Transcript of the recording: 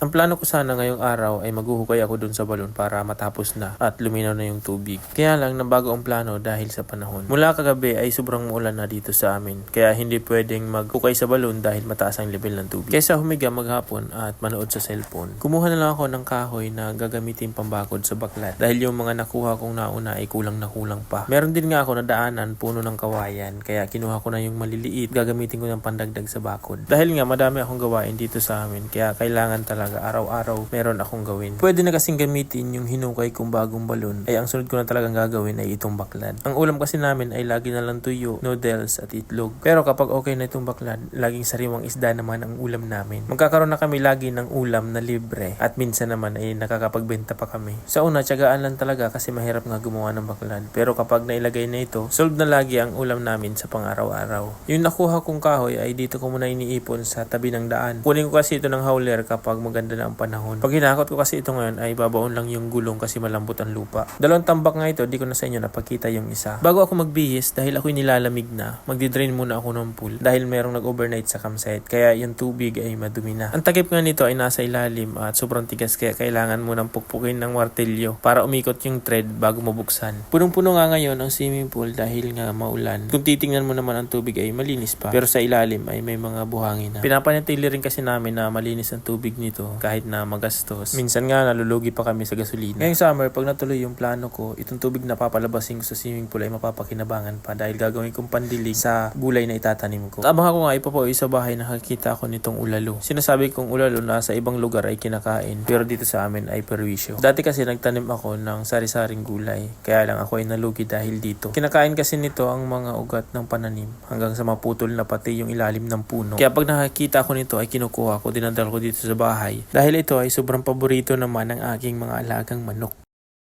Ang plano ko sana ngayong araw ay maghuhukay ako dun sa balon para matapos na at luminaw na yung tubig. Kaya lang nabago ang plano dahil sa panahon. Mula kagabi ay sobrang muulan na dito sa amin. Kaya hindi pwedeng maghukay sa balon dahil mataas ang level ng tubig. Kaysa humiga maghapon at manood sa cellphone, kumuha na lang ako ng kahoy na gagamitin pambakod sa baklat. Dahil yung mga nakuha kong nauna ay kulang na kulang pa. Meron din nga ako na daanan puno ng kawayan. Kaya kinuha ko na yung maliliit, gagamitin ko ng pandagdag sa bakod. Dahil nga madami akong gawain dito sa amin. Kaya kailangan talaga araw-araw meron akong gawin. Pwede na kasing gamitin yung hinukay kong bagong balon ay ang sunod ko na talagang gagawin ay itong baklad. Ang ulam kasi namin ay lagi na lang tuyo, noodles at itlog. Pero kapag okay na itong baklad, laging sariwang isda naman ang ulam namin. Magkakaroon na kami lagi ng ulam na libre at minsan naman ay nakakapagbenta pa kami. Sa una, tiyagaan lang talaga kasi mahirap nga gumawa ng baklad. Pero kapag nailagay na ito, solve na lagi ang ulam namin sa pang-araw-araw. Yung nakuha kong kahoy ay dito ko muna iniipon sa tabi ng daan. Kunin ko kasi ito ng hauler kapag maganda na ang panahon. Pag hinakot ko kasi ito ngayon ay babaon lang yung gulong kasi malambot ang lupa. Dalawang tambak nga ito, di ko na sa inyo napakita yung isa. Bago ako magbihis, dahil ako'y nilalamig na, magdidrain muna ako ng pool dahil merong nag-overnight sa campsite kaya yung tubig ay madumi na. Ang takip nga nito ay nasa ilalim at sobrang tigas kaya kailangan mo ng pukpukin ng martilyo para umikot yung thread bago mabuksan. Punong-puno nga ngayon ang swimming pool dahil nga maulan. Kung titingnan mo naman ang tubig ay malinis pa pero sa ilalim ay may mga buhangin na. Pinapanatili rin kasi namin na malinis ang tubig nito kahit na magastos. Minsan nga nalulugi pa kami sa gasolina. Ngayong summer, pag natuloy yung plano ko, itong tubig na papalabasin ko sa swimming pool ay mapapakinabangan pa dahil gagawin kong pandilig sa gulay na itatanim ko. Habang ako nga ipapauwi sa bahay, nakakita ako nitong ulalo. Sinasabi kong ulalo na sa ibang lugar ay kinakain pero dito sa amin ay perwisyo. Dati kasi nagtanim ako ng sari-saring gulay kaya lang ako ay nalugi dahil dito. Kinakain kasi nito ang mga ugat ng pananim hanggang sa maputol na pati yung ilalim ng puno. Kaya pag nakakita ako nito ay kinukuha ko, dinadala ko dito sa bahay. Dahil ito ay sobrang paborito naman ng aking mga alagang manok.